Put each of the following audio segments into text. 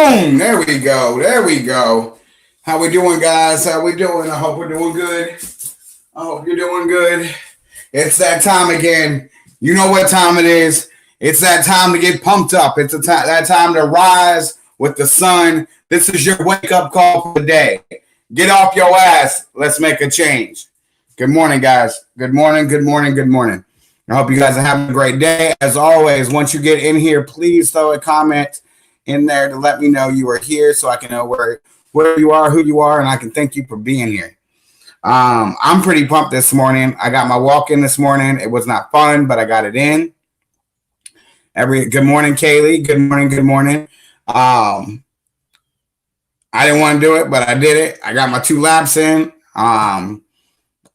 Boom! There we go. There we go. How we doing, guys? How we doing? I hope we're doing good. I hope you're doing good. It's that time again. You know what time it is. It's that time to get pumped up. It's that time to rise with the sun. This is your wake-up call for the day. Get off your ass. Let's make a change. Good morning, guys. Good morning, good morning, good morning. I hope you guys are having a great day. As always, once you get in here, please throw a comment in there to let me know you are here so I can know where you are, who you are, and I can thank you for being here. I'm pretty pumped this morning. I got my walk in this morning. It was not fun, but I got it in. Good morning, Kaylee. Good morning, good morning. I didn't want to do it, but I did it. I got my 2 laps in. I'm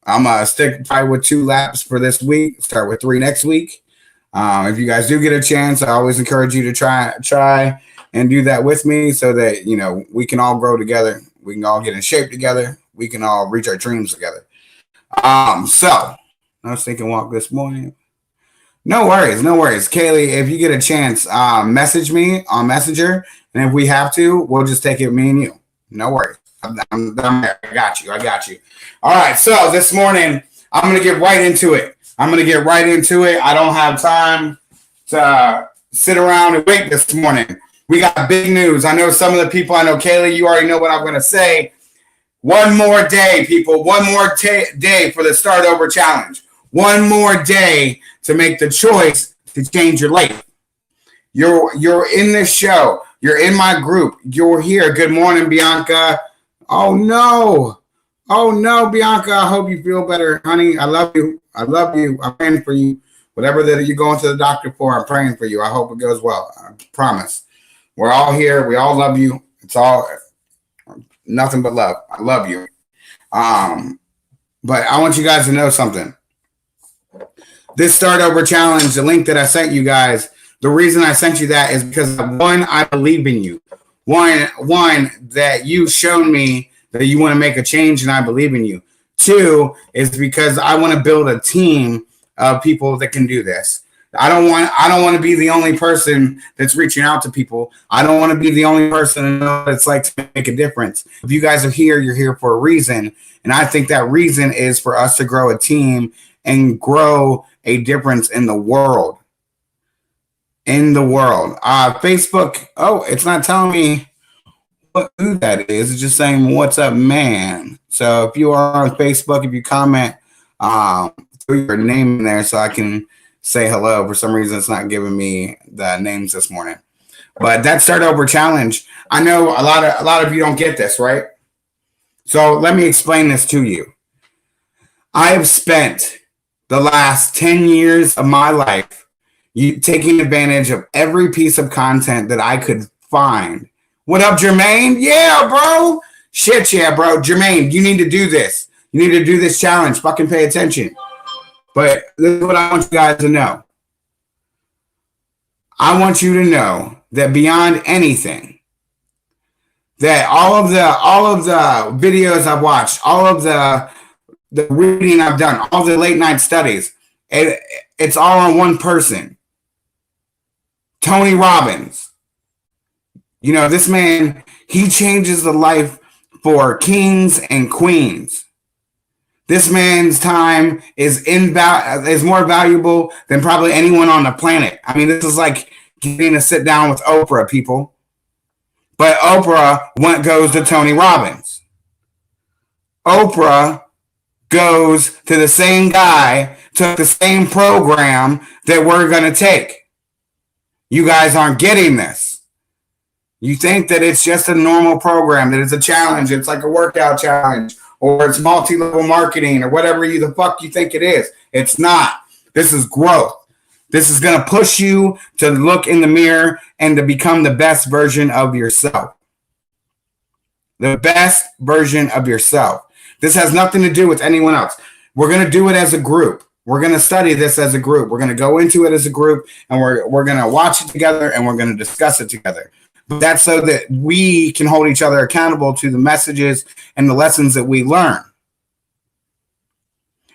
gonna stick probably with 2 laps for this week. Start with 3 next week. If you guys do get a chance, I always encourage you to try and do that with me so that, we can all grow together. We can all get in shape together. We can all reach our dreams together. So I was thinking walk this morning. No worries. Kaylee, if you get a chance, message me on Messenger. And if we have to, we'll just take it, me and you. No worries. I'm there. I got you. All right. So this morning, I'm going to get right into it. I don't have time to sit around and wait this morning. We got big news. I know some of the people, Kaylee, you already know what I'm going to say. One more day, people. One more day for the Start Over Challenge. One more day to make the choice to change your life. You're in this show. You're in my group. You're here. Good morning, Bianca. Oh, no, Bianca. I hope you feel better, honey. I love you. I'm praying for you. Whatever that you're going to the doctor for, I'm praying for you. I hope it goes well. I promise. We're all here. We all love you. It's all nothing but love. I love you. But I want you guys to know something. This Start Over Challenge, the link that I sent you guys, the reason I sent you that is because, one, I believe in you. One, that you've shown me that you want to make a change and I believe in you. 2 is because I want to build a team of people that can do this. I don't want to be the only person that's reaching out to people. I don't want to be the only person to know what it's like to make a difference. If you guys are here, you're here for a reason. And I think that reason is for us to grow a team and grow a difference in the world. Facebook, it's not telling me who that is. It's just saying, what's up, man? So if you are on Facebook, if you comment, throw your name in there so I can say hello. For some reason, it's not giving me the names this morning. But that Start Over Challenge, I know a lot of you don't get this, right? So let me explain this to you. I have spent the last 10 years of my life taking advantage of every piece of content that I could find. What up, Jermaine? Yeah, bro. Shit, yeah, bro. Jermaine, you need to do this. You need to do this challenge. Fucking pay attention. But this is what I want you guys to know. I want you to know that beyond anything, that all of the videos I've watched, all of the reading I've done, all the late night studies, it's all on one person. Tony Robbins. This man, he changes the life for kings and queens. This man's time is more valuable than probably anyone on the planet. I mean, this is like getting to sit down with Oprah, people. But Oprah goes to Tony Robbins. Oprah goes to the same guy, took the same program that we're going to take. You guys aren't getting this. You think that it's just a normal program, that it's a challenge, it's like a workout challenge, or it's multi-level marketing, or whatever the fuck you think it is. It's not. This is growth. This is going to push you to look in the mirror and to become the best version of yourself. The best version of yourself. This has nothing to do with anyone else. We're going to do it as a group. We're going to study this as a group. We're going to go into it as a group, and we're going to watch it together, and we're going to discuss it together. But that's so that we can hold each other accountable to the messages and the lessons that we learn.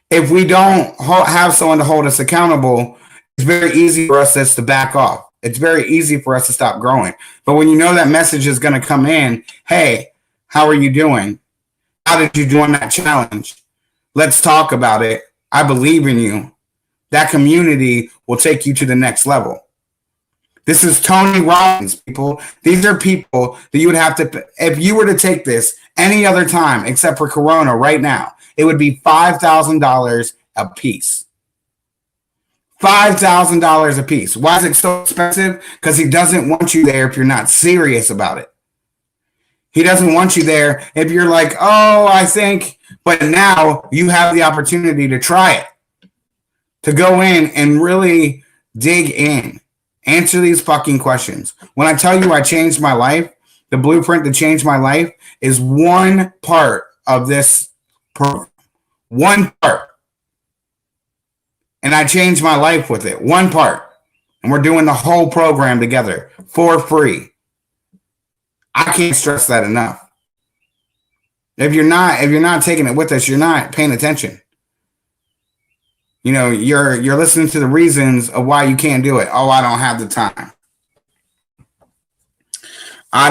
If we don't have someone to hold us accountable, it's very easy for us to back off. It's very easy for us to stop growing. But when you know that message is going to come in, hey, how are you doing? How did you do on that challenge? Let's talk about it. I believe in you. That community will take you to the next level. This is Tony Robbins, people. These are people that you would have to, if you were to take this any other time except for Corona right now, it would be $5,000 a piece. $5,000 a piece. Why is it so expensive? Because he doesn't want you there if you're not serious about it. He doesn't want you there if you're like, oh, I think, but now you have the opportunity to try it, to go in and really dig in, answer these fucking questions. When I tell you I changed my life, the blueprint to change my life is one part of this program. One part. And I changed my life with it. One part. And we're doing the whole program together for free. I can't stress that enough. If you're not taking it with us, you're not paying attention. You know, you're listening to the reasons of why you can't do it. Oh, I don't have the time. I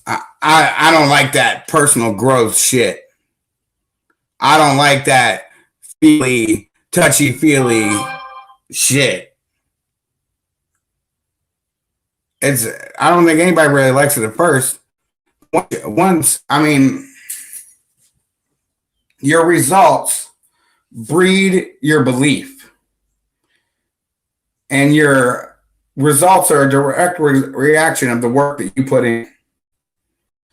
don't like that personal growth shit. I don't like that touchy-feely shit. I don't think anybody really likes it at first. Once, I mean, your results breed your belief. And your results are a direct reaction of the work that you put in.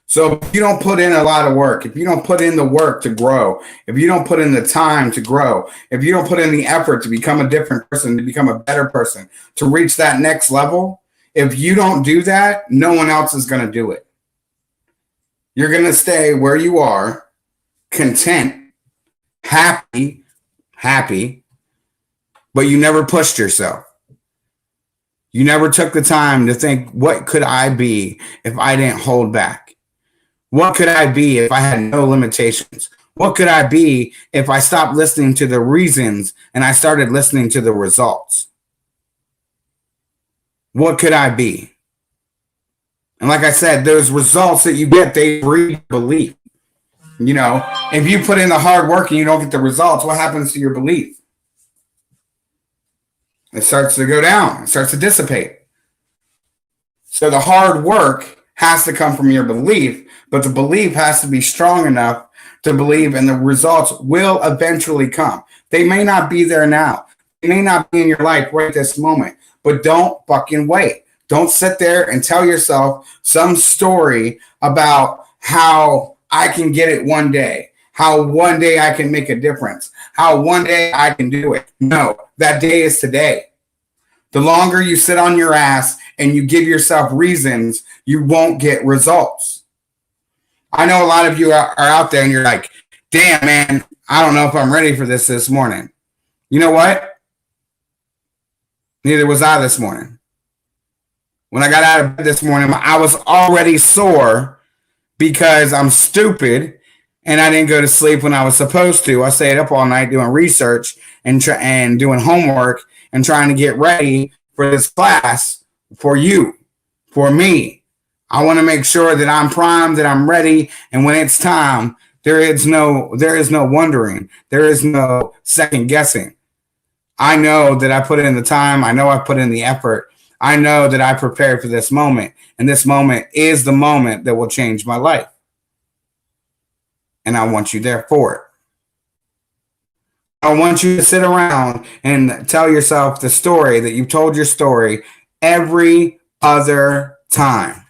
So if you don't put in a lot of work, if you don't put in the work to grow, if you don't put in the time to grow, if you don't put in the effort to become a different person, to become a better person, to reach that next level, if you don't do that, no one else is going to do it. You're going to stay where you are, content, happy, but you never pushed yourself. You never took the time to think, what could I be if I didn't hold back? What could I be if I had no limitations? What could I be if I stopped listening to the reasons and I started listening to the results? What could I be? And like I said, those results that you get, they breed belief. You know, if you put in the hard work and you don't get the results, what happens to your belief? It starts to go down. It starts to dissipate. So the hard work has to come from your belief, but the belief has to be strong enough to believe, and the results will eventually come. They may not be there now. They may not be in your life right this moment, but don't fucking wait. Don't sit there and tell yourself some story about how I can get it one day, how one day I can make a difference, how one day I can do it. No, that day is today. The longer you sit on your ass and you give yourself reasons, you won't get results. I know a lot of you are out there and you're like, damn, man, I don't know if I'm ready for this morning. You know what? Neither was I this morning. When I got out of bed this morning, I was already sore because I'm stupid and I didn't go to sleep when I was supposed to. I stayed up all night doing research and doing homework and trying to get ready for this class for you, for me. I want to make sure that I'm primed, that I'm ready, and when it's time, there is no wondering. There is no second guessing. I know that I put in the time. I know I put in the effort. I know that I prepared for this moment, and this moment is the moment that will change my life. And I want you there for it. I want you to sit around and tell yourself the story that you've told your story every other time.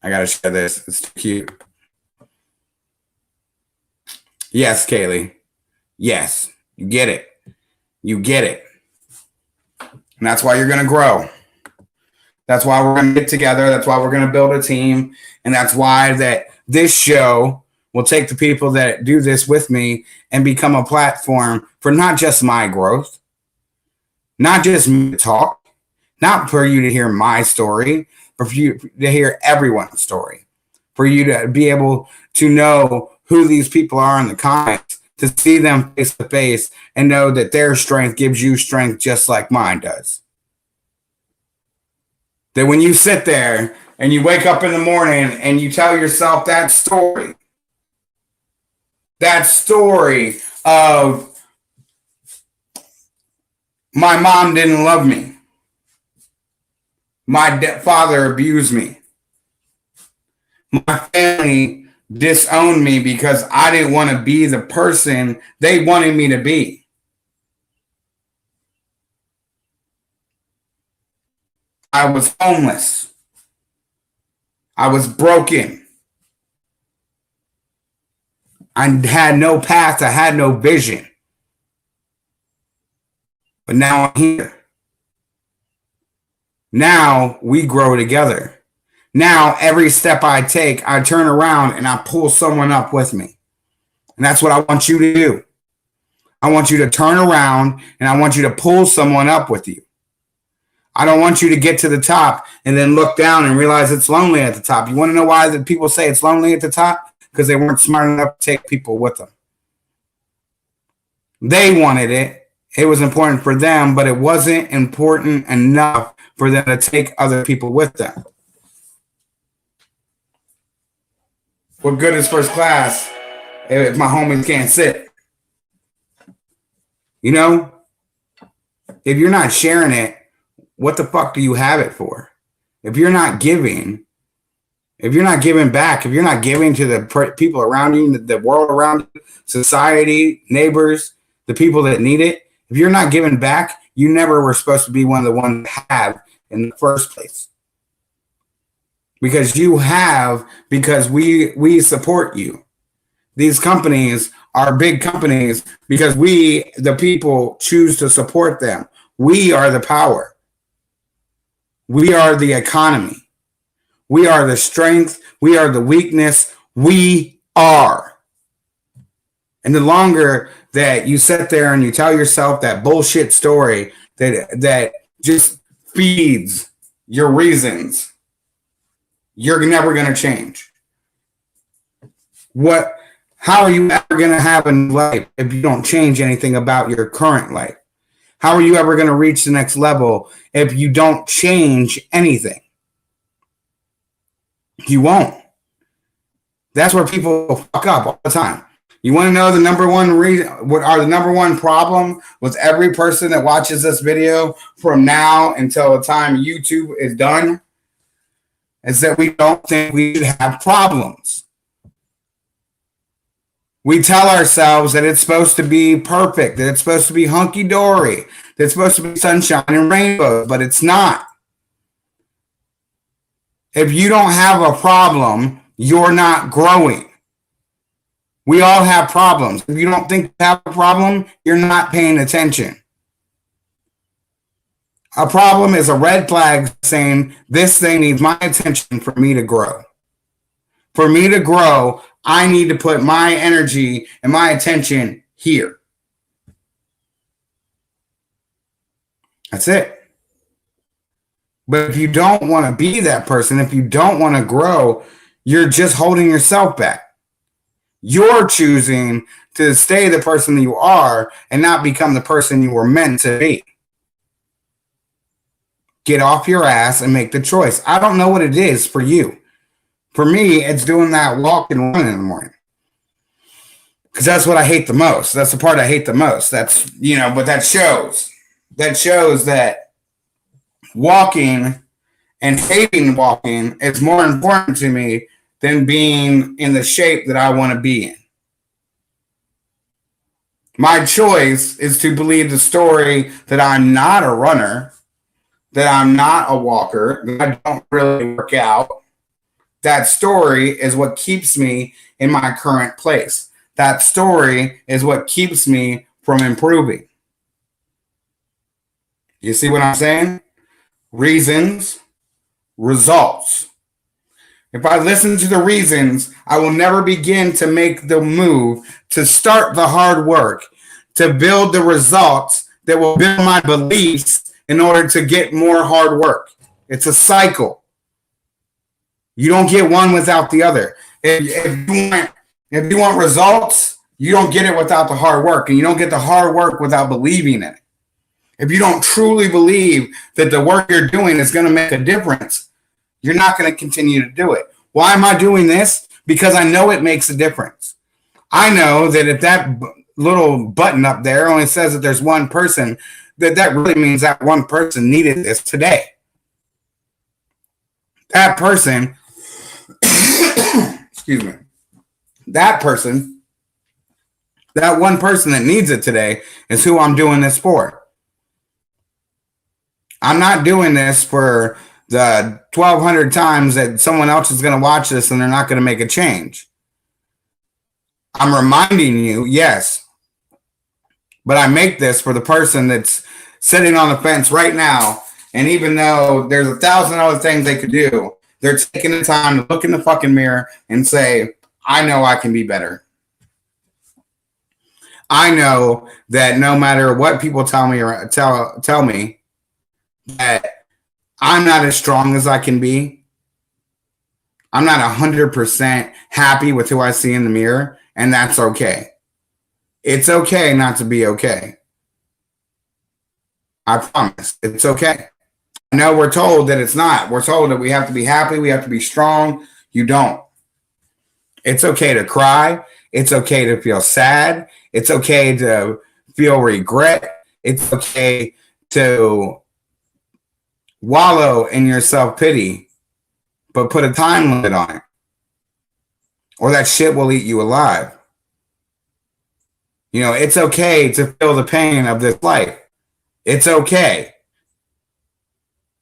I got to share this. It's too cute. Yes, Kaylee. Yes, you get it. You get it. And that's why you're going to grow. That's why we're going to get together. That's why we're going to build a team. And that's why that this show will take the people that do this with me and become a platform for not just my growth, not just me to talk, not for you to hear my story, but for you to hear everyone's story, for you to be able to know who these people are in the comments to see them face to face and know that their strength gives you strength just like mine does. That when you sit there and you wake up in the morning and you tell yourself that story of my mom didn't love me, my father abused me, my family disowned me because I didn't want to be the person they wanted me to be. I was homeless. I was broken. I had no path. I had no vision. But now I'm here. Now we grow together. Now every step I take, I turn around and I pull someone up with me. And that's what I want you to do. I want you to turn around and I want you to pull someone up with you. I don't want you to get to the top and then look down and realize it's lonely at the top. You want to know why the people say it's lonely at the top? Because they weren't smart enough to take people with them. They wanted it. It was important for them, but it wasn't important enough for them to take other people with them. What good is first class if my homies can't sit? You know, if you're not sharing it, what the fuck do you have it for? If you're not giving, if you're not giving back, if you're not giving to the people around you, the world around you, society, neighbors, the people that need it, if you're not giving back, you never were supposed to be one of the ones to have in the first place. Because you have, because we support you. These companies are big companies because we, the people, choose to support them. We are the power. We are the economy. We are the strength. We are the weakness. We are. And the longer that you sit there and you tell yourself that bullshit story that just feeds your reasons, you're never going to change. How are you ever going to have a life if you don't change anything about your current life? How are you ever going to reach the next level if you don't change anything? You won't. That's where people fuck up all the time. You want to know the number one reason, what are the number one problem with every person that watches this video from now until the time YouTube is done? Is that we don't think we should have problems. We tell ourselves that it's supposed to be perfect, that it's supposed to be hunky-dory, that it's supposed to be sunshine and rainbows, but it's not. If you don't have a problem, you're not growing. We all have problems. If you don't think you have a problem, you're not paying attention. A problem is a red flag saying this thing needs my attention for me to grow. For me to grow, I need to put my energy and my attention here. That's it. But if you don't want to be that person, if you don't want to grow, you're just holding yourself back. You're choosing to stay the person that you are and not become the person you were meant to be. Get off your ass and make the choice. I don't know what it is for you. For me, it's doing that walk and run in the morning. Because that's what I hate the most. That's the part I hate the most. That's, but that shows. That shows that walking and hating walking is more important to me than being in the shape that I want to be in. My choice is to believe the story that I'm not a runner, that I'm not a walker, that I don't really work out. That story is what keeps me in my current place. That story is what keeps me from improving. You see what I'm saying? Reasons, results. If I listen to the reasons, I will never begin to make the move, to start the hard work, to build the results that will build my beliefs in order to get more hard work. It's a cycle. You don't get one without the other. If you want results, You don't get it without the hard work, and you don't get the hard work without believing in it. If you don't truly believe that the work you're doing is going to make a difference, you're not going to continue to do it. Why am I doing this? Because I know it makes a difference. I know that if that little button up there only says that there's one person, that really means that one person needed this today. That person, excuse me, that person, that one person that needs it today is who I'm doing this for. I'm not doing this for the 1,200 times that someone else is going to watch this and they're not going to make a change. I'm reminding you, yes, but I make this for the person that's sitting on the fence right now. And even though there's 1,000 other things they could do, they're taking the time to look in the fucking mirror and say, I know I can be better. I know that no matter what people tell me, that I'm not as strong as I can be. I'm not 100% happy with who I see in the mirror, and that's okay. It's okay not to be okay. I promise. It's okay. I know we're told that it's not. We're told that we have to be happy, we have to be strong. You don't. It's okay to cry. It's okay to feel sad. It's okay to feel regret. It's okay to wallow in your self-pity, but put a time limit on it, or that shit will eat you alive. You know, it's okay to feel the pain of this life. It's okay.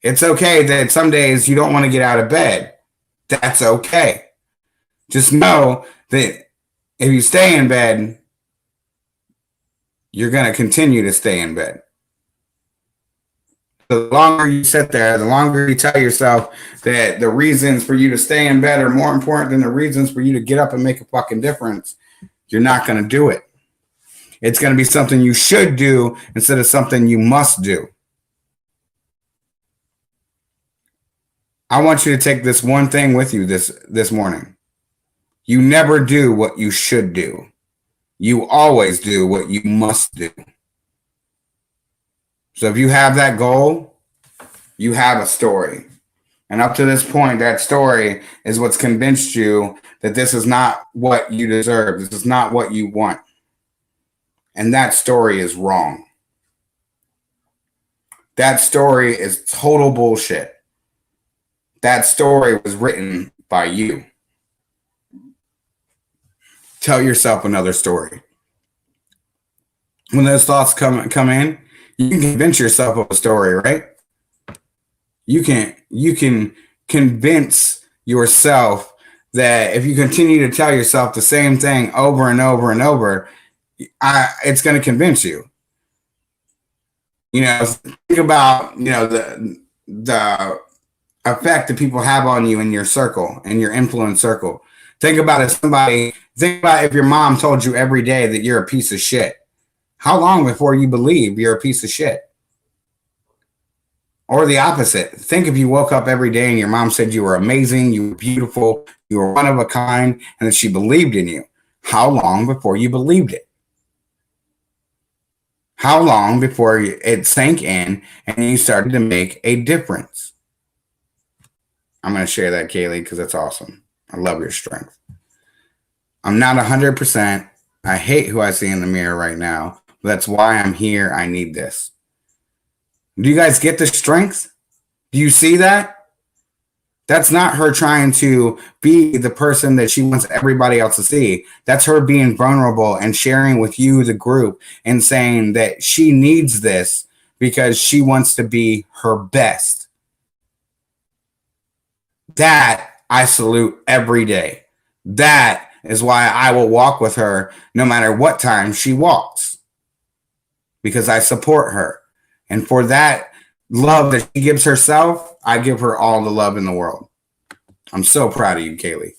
It's okay that some days you don't want to get out of bed. That's okay. Just know that if you stay in bed, you're going to continue to stay in bed. The longer you sit there, the longer you tell yourself that the reasons for you to stay in bed are more important than the reasons for you to get up and make a fucking difference, you're not going to do it. It's going to be something you should do instead of something you must do. I want you to take this one thing with you this morning. You never do what you should do. You always do what you must do. So if you have that goal, you have a story. And up to this point, that story is what's convinced you that this is not what you deserve. This is not what you want. And that story is wrong. That story is total bullshit. That story was written by you. Tell yourself another story. When those thoughts come in, you can convince yourself of a story, right? You can convince yourself that if you continue to tell yourself the same thing over and over and over, it's going to convince you. You know, think about, you know, the effect that people have on you in your circle, in your influence circle. Think about if your mom told you every day that you're a piece of shit. How long before you believe you're a piece of shit? Or the opposite. Think if you woke up every day and your mom said you were amazing, you were beautiful, you were one of a kind, and that she believed in you. How long before you believed it? How long before it sank in and you started to make a difference? I'm going to share that, Kaylee, because that's awesome. I love your strength. I'm not 100%. I hate who I see in the mirror right now. That's why I'm here. I need this. Do you guys get the strength? Do you see that? That's not her trying to be the person that she wants everybody else to see. That's her being vulnerable and sharing with you, the group, and saying that she needs this because she wants to be her best. That I salute every day. That is why I will walk with her no matter what time she walks. Because I support her. And for that love that she gives herself, I give her all the love in the world. I'm so proud of you, Kaylee.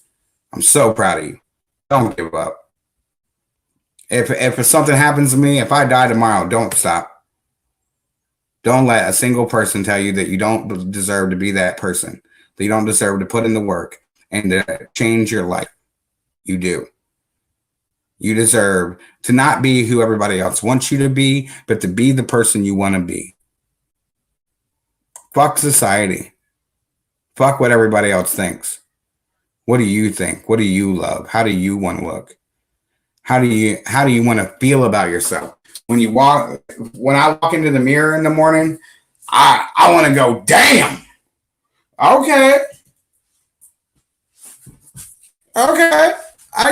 I'm so proud of you. Don't give up. If something happens to me, if I die tomorrow, don't stop. Don't let a single person tell you that you don't deserve to be that person. That you don't deserve to put in the work and to change your life. You do. You deserve to not be who everybody else wants you to be, but to be the person you want to be. Fuck society. Fuck what everybody else thinks. What do you think? What do you love? How do you want to look? How do you want to feel about yourself? When I walk into the mirror in the morning, I want to go, damn. Okay. I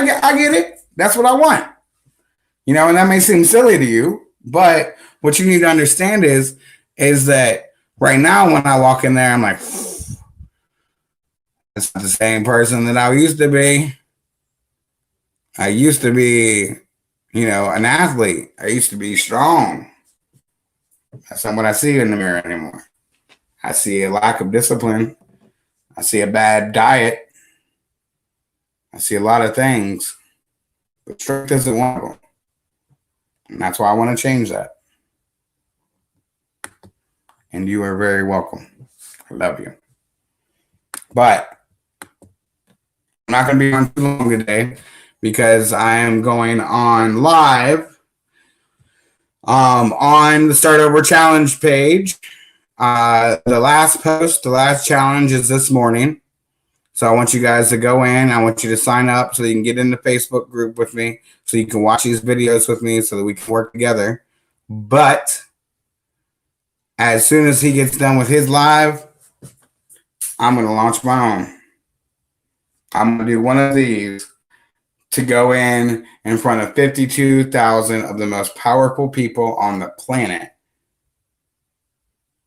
get it. That's what I want. You know, and that may seem silly to you, but what you need to understand is that right now when I walk in there, I'm like, it's not the same person that I used to be. I used to be, an athlete. I used to be strong. That's not what I see in the mirror anymore. I see a lack of discipline. I see a bad diet. I see a lot of things. But strength isn't one of them. And that's why I want to change that. And you are very welcome. I love you. But I'm not going to be on too long today because I am going on live on the Start Over Challenge page. The last challenge is this morning. So I want you guys to go in. I want you to sign up so you can get in the Facebook group with me, so you can watch these videos with me so that we can work together. But as soon as he gets done with his live, I'm going to launch my own. I'm going to do one of these to go in front of 52,000 of the most powerful people on the planet.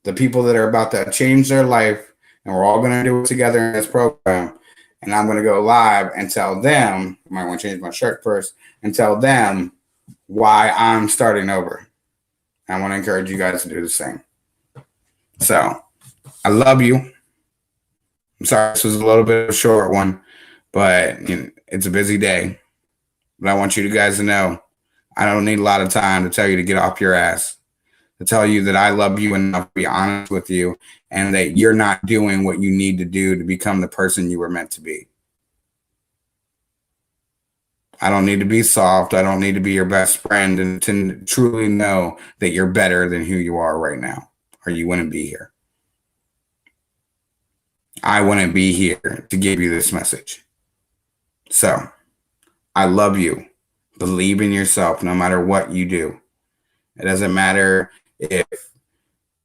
The people that are about to change their life, and we're all going to do it together in this program. And I'm going to go live and tell them, I might want to change my shirt first, and tell them why I'm starting over. I want to encourage you guys to do the same. So, I love you. I'm sorry this was a little bit of a short one, but it's a busy day. But I want you guys to know I don't need a lot of time to tell you to get off your ass, to tell you that I love you enough to be honest with you, and that you're not doing what you need to do to become the person you were meant to be. I don't need to be soft. I don't need to be your best friend and to truly know that you're better than who you are right now, or you wouldn't be here. I wouldn't be here to give you this message. So, I love you. Believe in yourself no matter what you do. It doesn't matter if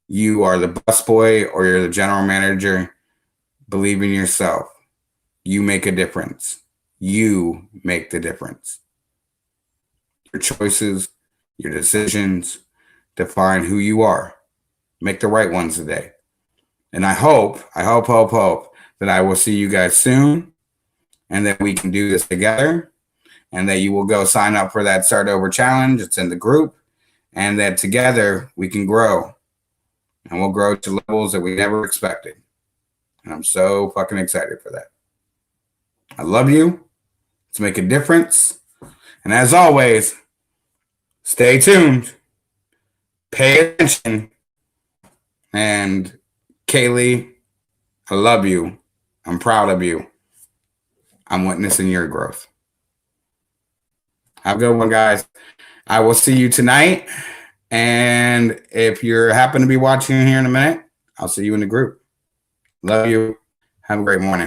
you are the busboy or you're the general manager. Believe in yourself. You make a difference. You make the difference. Your choices, your decisions define who you are. Make the right ones today. And I hope that I will see you guys soon and that we can do this together and that you will go sign up for that Start Over Challenge. It's in the group, and that together we can grow, and we'll grow to levels that we never expected. And I'm so fucking excited for that. I love you. Let's make a difference. And as always, stay tuned, pay attention, and Kaylee, I love you. I'm proud of you. I'm witnessing your growth. Have a good one, guys. I will see you tonight. And if you happen to be watching here in a minute, I'll see you in the group. Love you. Have a great morning.